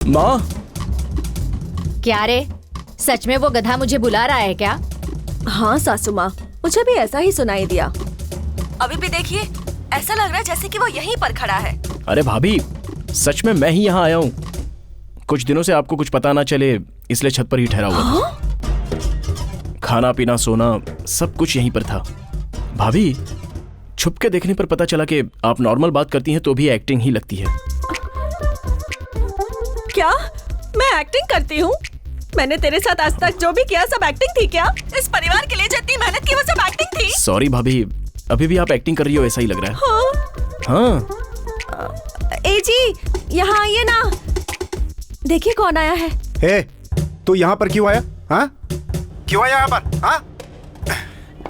माँ। क्या रे, सच में वो गधा मुझे बुला रहा है क्या? हाँ सासू माँ, मुझे भी ऐसा ही सुनाई दिया। अभी भी देखिए, ऐसा लग रहा है जैसे कि वो यहीं पर खड़ा है। अरे भाभी, सच में मैं ही यहाँ आया हूँ। कुछ दिनों से आपको कुछ पता ना चले इसलिए छत पर ही ठहरा हुआ था। खाना पीना सोना सब कुछ यहीं पर था। भाभी, छुप के देखने पर पता चला कि आप नॉर्मल बात करती हैं तो भी एक्टिंग ही लगती है। क्या मैं एक्टिंग करती हूँ? मैंने तेरे साथ आज तक जो भी किया सब एक्टिंग थी क्या? इस परिवार के लिए जितनी मेहनत की वो सब एक्टिंग थी? सॉरी भाभी, अभी भी आप एक्टिंग कर रही हो ऐसा ही लग रहा है। हाँ। ए जी, यहाँ आइए ना। देखिए कौन आया है। हे, तू यहाँ पर क्यों आया? हाँ? क्यों आया यहाँ पर? हाँ?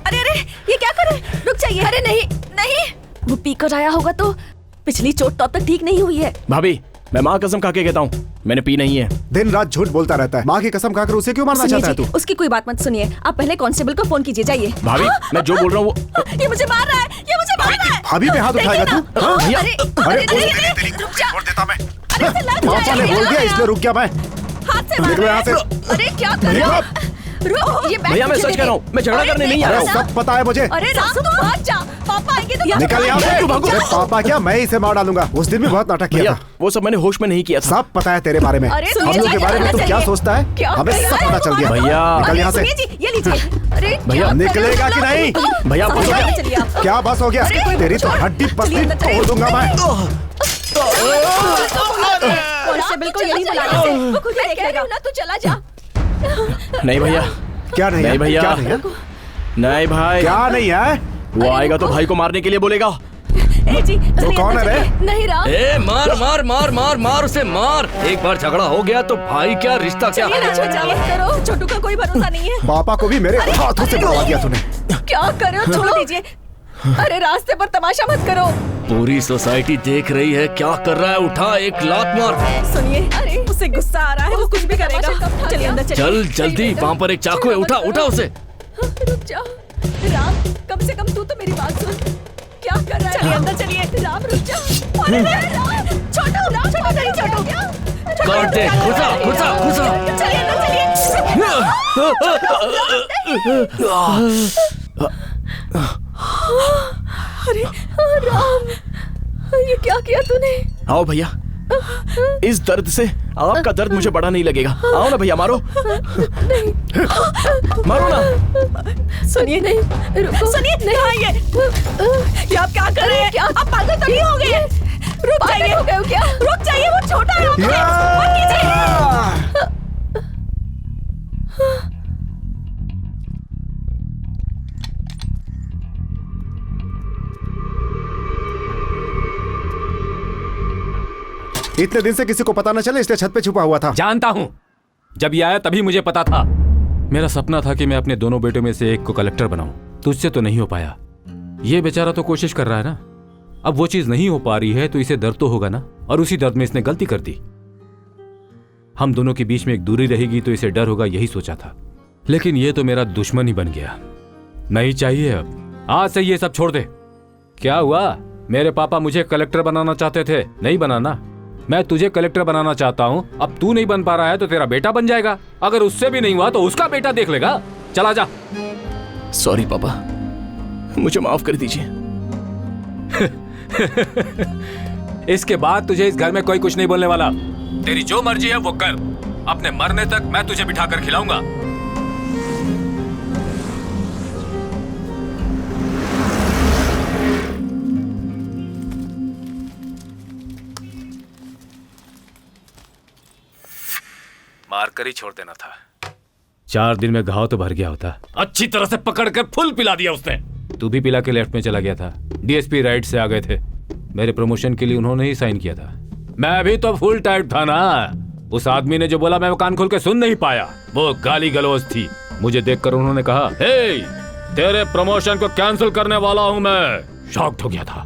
अरे अरे, ये क्या कर रहे हैं? रुक जाइए। अरे नहीं नहीं, वो पी कर आया होगा तो पिछली चोट तो अब तक ठीक नहीं हुई है। भाभी, मैं माँ कसम खा के कहता हूँ मैंने पी नहीं है। दिन रात झूठ बोलता रहता है। माँ की कसम खाकर उसे क्यों मारना चाहता है तू? उसकी कोई बात मत सुनिए, आप पहले कांस्टेबल को फोन कीजिए। जाइए। भाभी, मैं जो बोल रहा हूँ वो ये मुझे मार रहा है, ये मुझे मार रहा है। भाभी पे हाथ उठाएगा तू? हाँ? भैया, अरे छोड़ देता मैं। पापा ने बोल दिया इसलिए रुक गया मैं। हाथ से निकलो यहाँ से। अरे क्या कर रहे हो? रुक, ये बैग भैया मैं मुझे सच दे कह रहा हूँ, मैं झगड़ा करने नहीं आया अरे हूँ। सब पता है मुझे। अरे राम, तुम भाग जा, पापा आएंगे तो निकल यहाँ से। अरे पापा क्या, मैं इसे मार डालूंगा। उस दिन भी बहुत नाटक किया भैया, था। वो सब मैंने होश में नहीं किया था। सब पता है तेरे बारे में। अरे हम लोग के बारे में तू क्या सोचता है? हमें सब पता चल गया। भैया, निकल यहाँ से। ये लीजिए। अरे भैया, निकलेगा कि नहीं? भैया, बस हो गया। चलिए आप। क्या बस हो गया? तेरी तो हड्डी पसली तोड़ दूंगा मैं। कांस्टेबल को यही बुलाने से वो खुद ही देख लेगा ना। तू चला जा। नहीं भैया, क्या नहीं नहीं है? भैया, क्या नहीं है? नहीं भाई, क्या नहीं है? वो आएगा तो भाई को मारने के लिए बोलेगा। ए जी, वो कौन है रे? नहीं राम। ए मार मार मार मार मार उसे मार। एक बार झगड़ा हो गया तो भाई क्या रिश्ता क्या? ये ना बचावत करो, छोटू का कोई भरोसा नहीं है। पापा को भी मेरे हाथों से मरवा दिया तूने। क्या कर रहे हो? छोड़ दीजिए। अरे रास्ते पर तमाशा मत करो। पूरी सोसाइटी देख रही है क्या कर रहा है। उठा एक लात मार। सुनिए, अरे उसे गुस्सा आ रहा है, वो कुछ भी करेगा। चलिए अंदर चलिए। चल जल्दी, वहाँ पर एक चाकू है, उठा उठा उसे। रुक जा राम, कम से कम तू तो मेरी बात सुन। क्या कर रहा है? चलिए अंदर चलिए। राम रुक जा। अरे राम, छोटू राम, छोटू तेरी छोटू क्या? काट दे, घुसा घुसा घुसा। चलिए अंदर चलिए। अरे राम, ये क्या किया तूने? आओ भैया, इस दर्द से आपका दर्द मुझे बड़ा नहीं लगेगा। आओ ना भैया, मारो मारो ना। सुनिए नहीं, रुको। सुनिए नहीं, ये आप क्या कर रहे हैं? क्या आप पागल तो नहीं हो गए? रुक जाइए। हो गए क्या? रुक जाइए, वो छोटा है। मत कीजिए। इतने दिन से किसी को पता न चले इसलिए छत पे छुपा हुआ था। जानता हूं, जब ये आया तभी मुझे पता था। मेरा सपना था कि मैं अपने दोनों बेटों में से एक को कलेक्टर बनाऊं। तुझसे तो नहीं हो पाया। ये बेचारा तो कोशिश कर रहा है ना। अब वो चीज नहीं हो पा रही है तो इसे दर्द तो होगा ना, और उसी दर्द में इसने गलती कर दी। हम दोनों के बीच में एक दूरी रहेगी तो इसे डर होगा, यही सोचा था। लेकिन ये तो मेरा दुश्मन ही बन गया। नहीं चाहिए अब, आज से ये सब छोड़ दे। क्या हुआ? मेरे पापा मुझे कलेक्टर बनाना चाहते थे, नहीं बनाना। मैं तुझे कलेक्टर बनाना चाहता हूं। अब तू नहीं बन पा रहा है तो तेरा बेटा बन जाएगा। अगर उससे भी नहीं हुआ तो उसका बेटा देख लेगा। चला जा। सॉरी पापा, मुझे माफ कर दीजिए। इसके बाद तुझे इस घर में कोई कुछ नहीं बोलने वाला। तेरी जो मर्जी है वो कर। अपने मरने तक मैं तुझे बिठाकर खिलाऊंगा। मार कर ही छोड़ देना था। 4 दिन में घाव तो भर गया होता। अच्छी तरह से पकड़कर फुल पिला दिया उसने। तू भी पिला के लेफ्ट में चला गया था। डीएसपी राइट से आ गए थे। मेरे प्रमोशन के लिए उन्होंने ही साइन किया था। मैं भी तो फुल टाइट था ना। उस आदमी ने जो बोला मैं वो कान खोल के सुन नहीं पाया। वो गाली गलौज थी। मुझे देखकर उन्होंने कहा, हे, तेरे प्रमोशन को कैंसिल करने वाला हूं मैं। शॉक्ड हो गया था।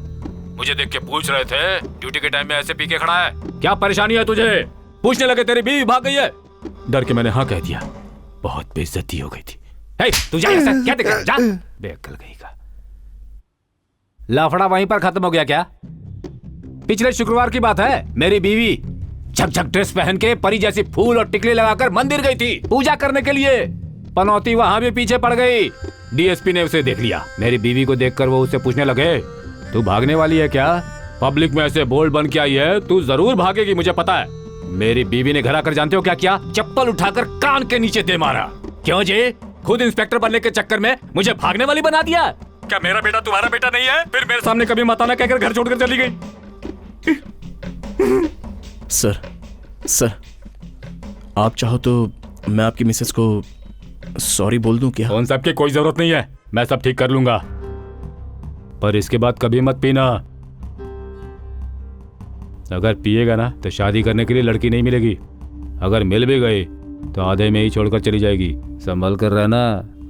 मुझे देख के पूछ रहे थे, ड्यूटी के टाइम में ऐसे पी के खड़ा है, क्या परेशानी है तुझे? पूछने लगे तेरी बीवी भाग गई है। डर के मैंने हाँ कह दिया। बहुत बेइज्जती हो गई थी। हे, तू जा यहाँ से, क्या देख रहा है? जा। बेअक्ल गई का। लफड़ा वहीं पर खत्म हो गया क्या? पिछले शुक्रवार की बात है। मेरी बीवी झकझक ड्रेस पहन के परी जैसी फूल और टिकली लगाकर मंदिर गई थी पूजा करने के लिए। पनौती वहां भी पीछे पड़ गई। डीएसपी ने उसे देख लिया। मेरी बीवी को देखकर वो उससे पूछने लगे, तू भागने वाली है क्या? पब्लिक में ऐसे बोल्ड बन के आई है, तू जरूर भागेगी, मुझे पता है। मेरी बीवी ने घर आकर जानते हो क्या किया? चप्पल उठाकर कान के नीचे दे मारा। क्यों जी? खुद इंस्पेक्टर बनने के चक्कर में मुझे भागने वाली बना दिया। क्या मेरा बेटा तुम्हारा बेटा नहीं है? फिर मेरे सामने कभी मत आना कहकर घर छोड़कर चली गई। सर आप चाहो तो मैं आपकी मिसेस को सॉरी बोल दूं क्या? उन सब की कोई जरूरत नहीं है, मैं सब ठीक कर लूंगा। पर इसके बाद कभी मत पीना। अगर पिएगा ना तो शादी करने के लिए लड़की नहीं मिलेगी। अगर मिल भी गई तो आधे में ही छोड़कर चली जाएगी। संभल कर रहना।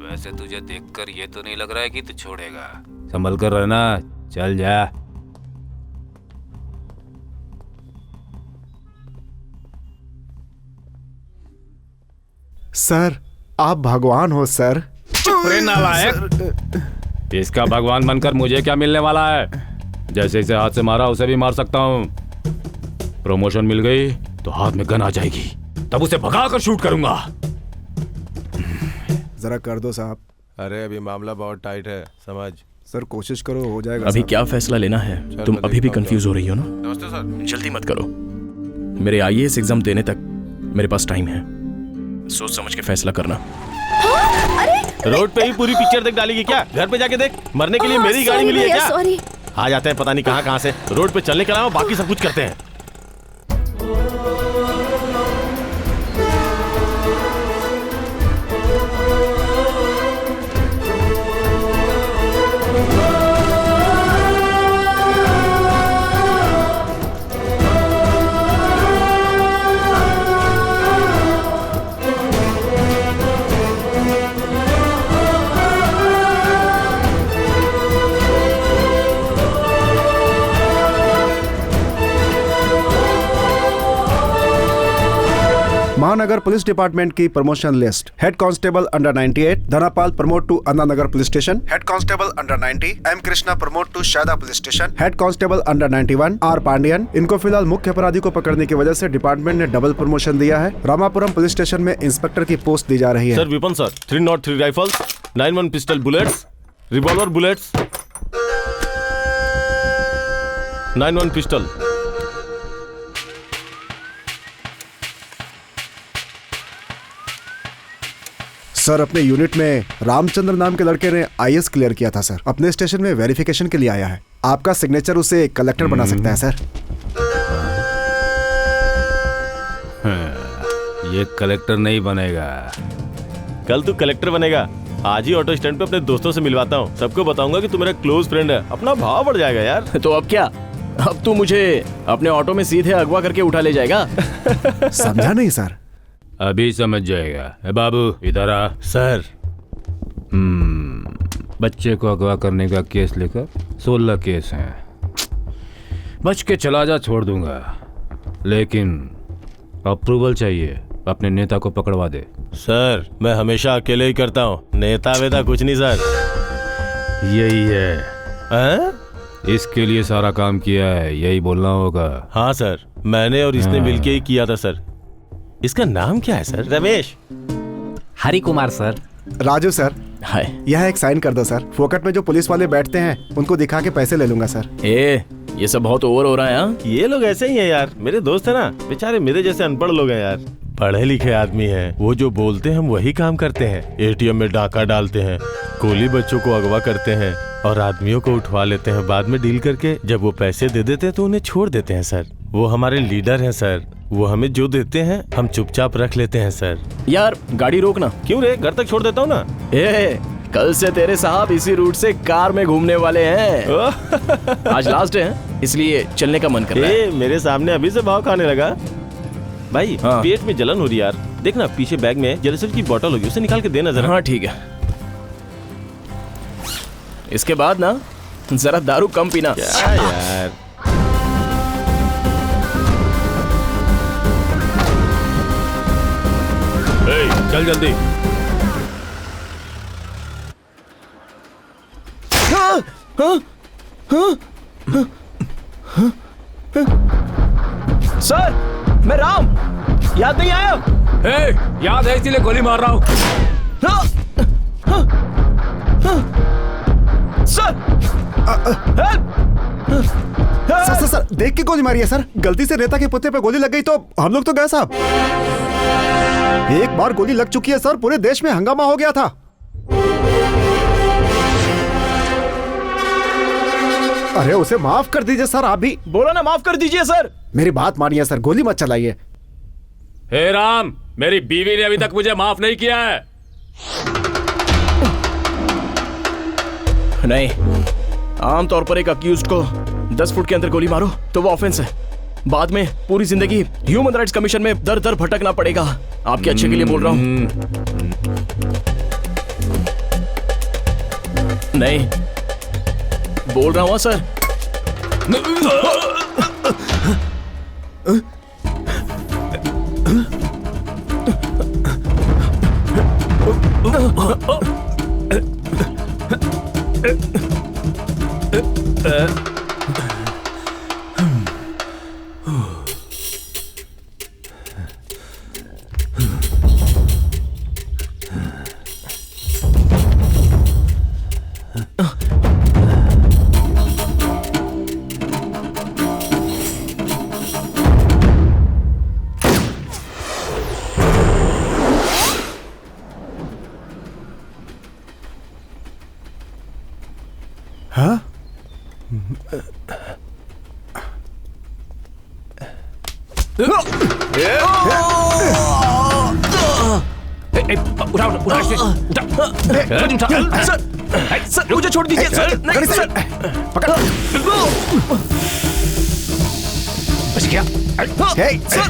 वैसे तुझे देखकर ये तो नहीं लग रहा है कि तू छोड़ेगा। संभल कर रहना। चल जा। सर आप भगवान हो सर। नालायक। इसका भगवान बनकर मुझे क्या मिलने वाला है? जैसे इसे हाथ से मारा उसे भी मार सकता हूँ। प्रमोशन मिल गई तो हाथ में गन आ जाएगी, तब उसे भगाकर शूट करूंगा। जरा कर दो साहब। अरे अभी मामला बहुत टाइट है, समझ। सर कोशिश करो, हो जाएगा। अभी क्या फैसला लेना है? तुम अभी भी कंफ्यूज हो रही हो ना? नमस्ते सर। जल्दी मत करो। मेरे आईएएस एग्जाम देने तक मेरे पास टाइम है। सोच समझ के फैसला करना। रोड पे ही पूरी पिक्चर देख डालेगी क्या? घर पे जाके देख। मरने के लिए मेरी गाड़ी मिली है क्या? सॉरी। आ जाते हैं पता नहीं कहाँ से। रोड पे चलने के अलावा बाकी सब कुछ करते हैं। महानगर पुलिस डिपार्टमेंट की promotion list. Head constable under 98 Dhanapal promote to Annanagar police station. Head constable under 90 M Krishna promote to Shada police station. Head constable under 91 R Pandian. इनको फिलहाल मुख्य अपराधी को पकड़ने की वजह से डिपार्टमेंट ने डबल प्रमोशन दिया है। रामापुरम पुलिस स्टेशन में इंस्पेक्टर की पोस्ट दी जा रही है। Sir weapon sir 303 rifles, 91 pistol bullets, revolver bullets, 91 pistol. Sir अपने यूनिट में रामचंद्र नाम के लड़के ने आईएएस क्लियर किया था सर। अपने स्टेशन में वेरिफिकेशन के लिए आया है। आपका सिग्नेचर उसे कलेक्टर बना सकता है सर। ये कलेक्टर नहीं बनेगा। कल तू कलेक्टर बनेगा। आज ही ऑटो स्टैंड पे अपने दोस्तों से मिलवाता हूँ। सबको बताऊंगा कि तू मेरा क्लोज फ्रेंड है। अपना भाव बढ़ जाएगा यार। तो अब क्या? अब तू मुझे अपने ऑटो में सीधे अगवा करके उठा ले जाएगा? समझा नहीं सर? अभी समझ जाएगा। ए बाबू इधर आ। सर बच्चे को अगवा करने का केस लेकर 16 केस हैं। बच के चला जा, छोड़ दूंगा, लेकिन अप्रूवल चाहिए। अपने नेता को पकड़वा दे। सर मैं हमेशा अकेले ही करता हूँ। नेता वेता कुछ नहीं सर। यही है। इसके लिए सारा काम किया है, यही बोलना होगा। हाँ सर, मैंने और इसने मिलके ही किया था सर। इसका नाम क्या है sir? Ramesh. Hari Kumar sir. Raju sir. Hi. यह एक साइन कर दो सर। फोकट में जो पुलिस वाले बैठते हैं उनको दिखा के पैसे ले लूंगा सर। ये सब बहुत ओवर हो रहा है। हाँ ये लोग ऐसे ही हैं यार। मेरे दोस्त है ना, बेचारे मेरे जैसे अनपढ़ लोग हैं यार। पढ़े लिखे आदमी हैं। वो जो बोलते हैं हम वही काम करते हैं। एटीएम में डाका डालते हैं, स्कूली बच्चों को अगवा करते हैं और आदमियों को उठवा लेते हैं। बाद में डील करके जब वो पैसे दे देते हैं तो उन्हें छोड़ देते हैं सर। वो हमारे लीडर हैं सर। वो हमें जो देते हैं हम चुपचाप रख लेते हैं सर। यार गाड़ी रोकना। क्यों रे, घर तक छोड़ देता हूँ ना। कल से तेरे साहब इसी रूट से कार में घूमने वाले हैं। आज लास्ट है इसलिए चलने का मन कर रहा है। मेरे सामने अभी से भाव खाने लगा भाई। हाँ। पेट में जलन हो रही यार। देखना पीछे बैग में जेरेसिल की बोतल होगी, उसे निकाल के देना जरा। हाँ ठीक है। इसके बाद ना जरा दारू कम पीना। क्या यार। चल जल्दी। सर मैं राम, याद नहीं आया? याद है इसीलिए गोली मार रहा हूँ। सर, सर सर देख के गोली मारी है सर। गलती से नेता के पुतले पे गोली लग गई तो हम लोग तो गए साहब। एक बार गोली लग चुकी है सर, पूरे देश में हंगामा हो गया था। अरे उसे माफ कर दीजिए सर, आप भी। बोला ना माफ कर दीजिए सर। मेरी बात मानिए सर, गोली मत चलाइए। हे राम, मेरी बीवी ने अभी तक मुझे माफ नहीं किया है। नहीं, आमतौर पर एक अक्यूज्ड को 10 फुट के अंदर गोली मारो तो वो ऑफेंस है। बाद में पूरी जिंदगी ह्यूमन राइट्स कमीशन में दर दर भटकना पड़ेगा। आपके अच्छे के लिए बोल रहा हूं। नहीं, बोल रहा हूं सर। हाँ? सर, मुझे छोड़ दीजिए सर। नहीं सर, पकड़। बच गया। हे, सर,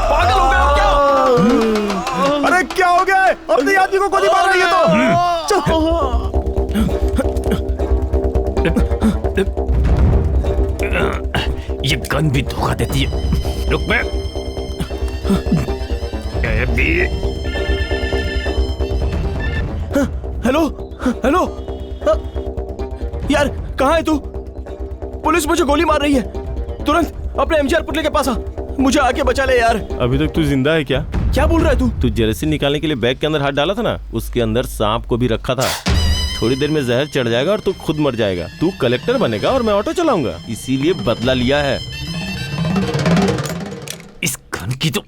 पागल हो गए हो क्या? अरे क्या हो गया? अपने आदमी को गोली मार रही है ये गन भी धोखा देती है। रुक बे। हेलो हेलो, यार कहाँ है तू? पुलिस मुझे गोली मार रही है। तुरंत अपने एमजीआर पुतले के पास आ, मुझे आके बचा ले यार। अभी तक तू जिंदा है क्या? क्या बोल रहा है तू? तू जेरेसिन निकालने के लिए बैग के अंदर हाथ डाला था ना, उसके अंदर सांप को भी रखा था। थोड़ी देर में जहर चढ़ जाएगा और तू खुद मर जाएगा। तू कलेक्टर बनेगा और मैं ऑटो चलाऊंगा, इसीलिए बदला लिया है। इस गन की तो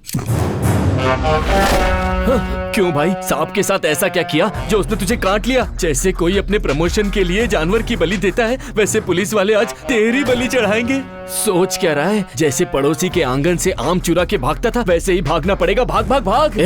क्यों भाई, सांप के साथ ऐसा क्या किया जो उसने तुझे काट लिया? जैसे कोई अपने प्रमोशन के लिए जानवर की बलि देता है, वैसे पुलिस वाले आज तेरी बलि चढ़ाएंगे। सोच क्या रहा है? जैसे पड़ोसी के आंगन से आम चुरा के भागता था, वैसे ही भागना पड़ेगा। भाग भाग भाग।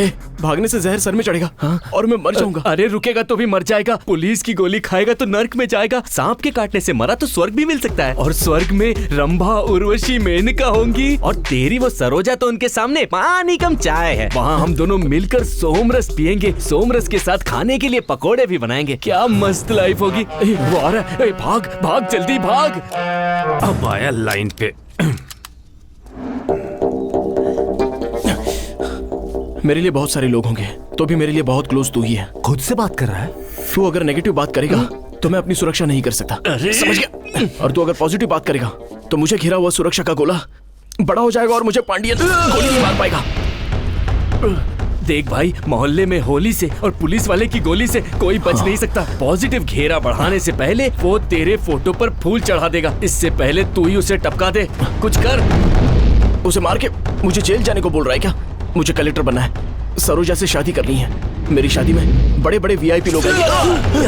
भागने से जहर सर में चढ़ेगा। हाँ? और मैं मर जाऊंगा। अरे रुकेगा तो भी मर जाएगा। पुलिस की गोली खाएगा तो नर्क में जाएगा। सांप के काटने से मरा तो स्वर्ग भी मिल सकता है, और स्वर्ग में रंभा, उर्वशी, मेनका होंगी, और तेरी वो सरोजा तो उनके सामने पानी कम चाय है। वहाँ हम दोनों मिलकर सोमरस पियेंगे, सोमरस के साथ खाने के लिए पकोड़े भी बनाएंगे। क्या मस्त लाइफ होगी। वो आ रहा है, भाग भाग जल्दी भाग। अब आया लाइन पे। मेरे लिए बहुत सारे लोग होंगे, तो भी मेरे लिए बहुत क्लोज तू ही है। खुद से बात कर रहा है? तू अगर नेगेटिव बात करेगा तो मैं अपनी सुरक्षा नहीं कर सकता, समझ गया? और तू अगर पॉजिटिव बात करेगा तो मुझे घिरा हुआ सुरक्षा का गोला बड़ा हो जाएगा और मुझे पांडियन गोली नहीं मार पाएगा। देख भाई, मोहल्ले में होली से और पुलिस वाले की गोली से कोई बच नहीं सकता। पॉजिटिव घेरा बढ़ाने से पहले वो तेरे फोटो पर फूल चढ़ा देगा। इससे पहले तू ही उसे टपका दे। कुछ कर। उसे मार के मुझे जेल जाने को बोल रहा है क्या? मुझे कलेक्टर बनना है, सरोजा से शादी करनी है। मेरी शादी में बड़े बड़े वीआईपी लोग आएंगे।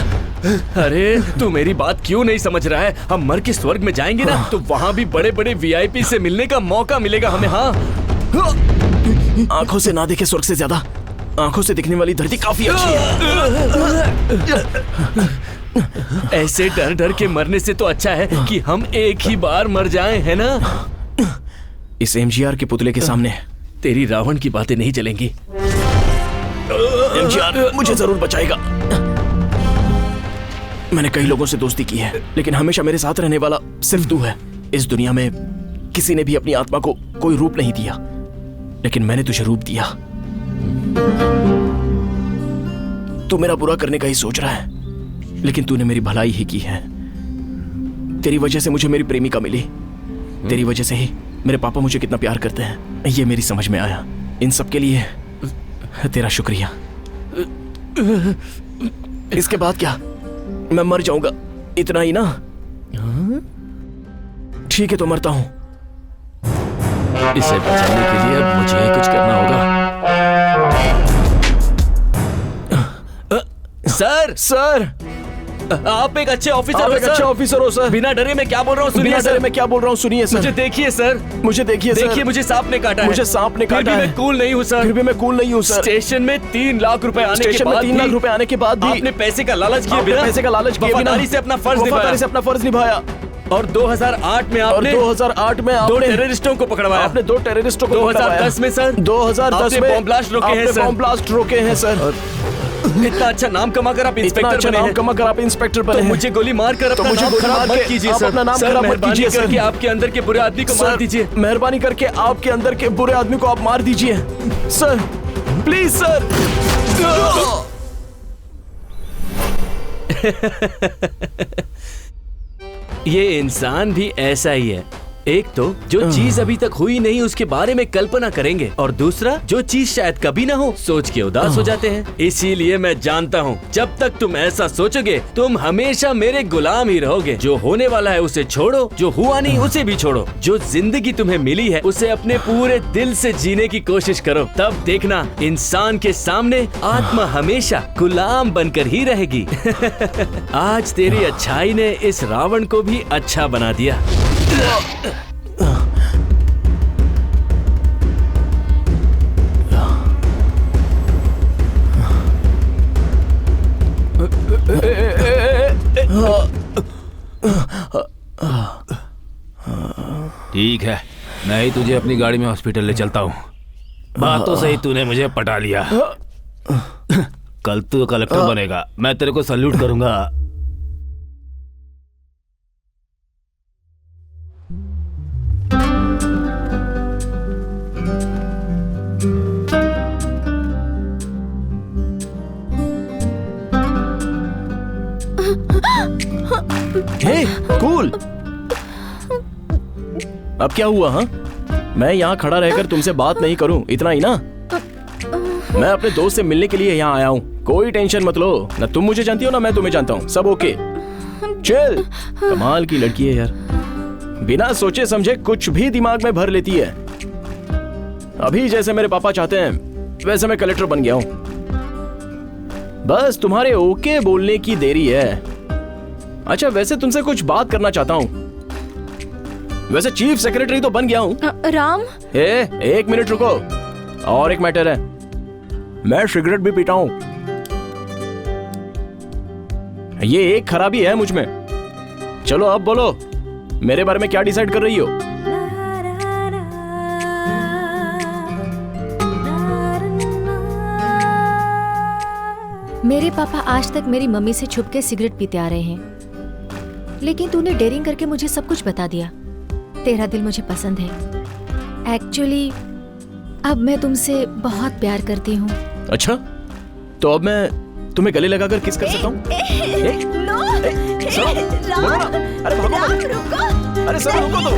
अरे तू मेरी बात क्यों नहीं समझ रहा है? हम मर के स्वर्ग में जाएंगे ना, तो वहाँ भी बड़े बड़े वीआईपी से मिलने का मौका मिलेगा हमें। हाँ, आंखों से ना देखे स्वर्ग से ज्यादा आंखों से दिखने वाली धरती काफी अच्छी है। ऐसे डर डर के मरने से तो अच्छा है कि हम एक ही बार मर जाएं, है ना? इस एमजीआर के पुतले के सामने तेरी रावण की बातें नहीं चलेंगी। एमजीआर मुझे जरूर बचाएगा। मैंने कई लोगों से दोस्ती की है, लेकिन हमेशा मेरे साथ रहने वाला सिर्फ तू है। इस दुनिया में किसी ने भी अपनी आत्मा को कोई रूप नहीं दिया, लेकिन मैंने तुझे रूप दिया। तू मेरा बुरा करने का ही सोच रहा है, लेकिन तूने मेरी भलाई ही की है। तेरी वजह से मुझे मेरी प्रेमिका मिली, तेरी वजह से ही मेरे पापा मुझे कितना प्यार करते हैं, ये मेरी समझ में आया। इन सब के लिए तेरा शुक्रिया। इसके बाद क्या, मैं मर जाऊंगा, इतना ही ना? ठीक है तो मरता हूं। इसे बचाने के लिए अब मुझे ही कुछ करना होगा। सर आप एक अच्छे ऑफिसर हो, अच्छे ऑफिसर हो सर। बिना डरे मैं क्या बोल रहा हूँ सुनिए सर। मैं क्या बोल रहा हूँ सुनिए सर। मुझे देखिए सर, मुझे देखिए सर। देखिए मुझे सांप ने काटा है। मुझे सांप ने काटा है। मैं कूल नहीं हूँ सर। फिर भी मैं कूल नहीं हूँ सर। स्टेशन में 3 लाख रुपए आने के बाद भी आपने पैसे का लालच किए बिना, पैसे का लालच किए बिना वफादारी से अपना फर्ज निभाया। और 2008 में आपने 2 टेररिस्टों को पकड़वाया। आपने 2 टेररिस्टों को 2010 में सर 2010 में बॉम्ब ब्लास्ट रोके हैं सर। बॉम्ब ब्लास्ट रोके हैं सर। इतना अच्छा नाम कमाकर आप इंस्पेक्टर बने हैं। मुझे गोली मारकर अपना नाम खराब मत कीजिए सर। अपना नाम सर खराब मत मेहरबानी कीजिए करके आपके अंदर के बुरे आदमी को मार दीजिए। मेहरबानी करके आपके अंदर के बुरे आदमी को आप मार दीजिए सर, प्लीज सर। ये इंसान भी ऐसा ही है। एक तो जो चीज अभी तक हुई नहीं उसके बारे में कल्पना करेंगे, और दूसरा जो चीज शायद कभी ना हो सोच के उदास हो जाते हैं। इसीलिए मैं जानता हूँ जब तक तुम ऐसा सोचोगे तुम हमेशा मेरे गुलाम ही रहोगे। जो होने वाला है उसे छोड़ो, जो हुआ नहीं उसे भी छोड़ो। जो जिंदगी तुम्हें मिली है उसे अपने पूरे दिल से जीने की कोशिश करो, तब देखना इंसान के सामने आत्मा हमेशा गुलाम बनकर ही रहेगी। आज तेरी अच्छाई ने इस रावण को भी अच्छा बना दिया। ठीक है, मैं ही तुझे अपनी गाड़ी में हॉस्पिटल ले चलता हूँ। बातों से ही तूने मुझे पटा लिया। कल तू कलेक्टर बनेगा, मैं तेरे को सल्यूट करूंगा। हे, कूल। अब क्या हुआ? हाँ, मैं यहाँ खड़ा रहकर तुमसे बात नहीं करूं, इतना ही ना? मैं अपने दोस्त से मिलने के लिए यहाँ आया हूँ। कोई टेंशन मत लो, ना तुम मुझे जानती हो ना मैं तुम्हें जानता हूँ, सब ओके। चिल। कमाल की लड़की है यार, बिना सोचे समझे कुछ भी दिमाग में भर लेती है। अभी जैसे मेरे पापा चाहते हैं वैसे मैं कलेक्टर बन गया हूँ। बस तुम्हारे ओके बोलने की देरी है। अच्छा, वैसे तुमसे कुछ बात करना चाहता हूँ। वैसे चीफ सेक्रेटरी तो बन गया हूँ। राम, एक मिनट रुको, और एक मैटर है। मैं सिगरेट भी पीता हूँ, ये एक खराबी है मुझ में। चलो अब बोलो, मेरे बारे में क्या डिसाइड कर रही हो? मेरे पापा आज तक मेरी मम्मी से छुप के सिगरेट पीते आ रहे हैं, लेकिन तूने डेयरिंग करके मुझे सब कुछ बता दिया। तेरा दिल मुझे पसंद है। एक्चुअली अब मैं तुमसे बहुत प्यार करती हूँ। अच्छा, तो अब मैं तुम्हें गले लगाकर किस कर सकता हूँ? अरे भागो मत। अरे सर रुको तो।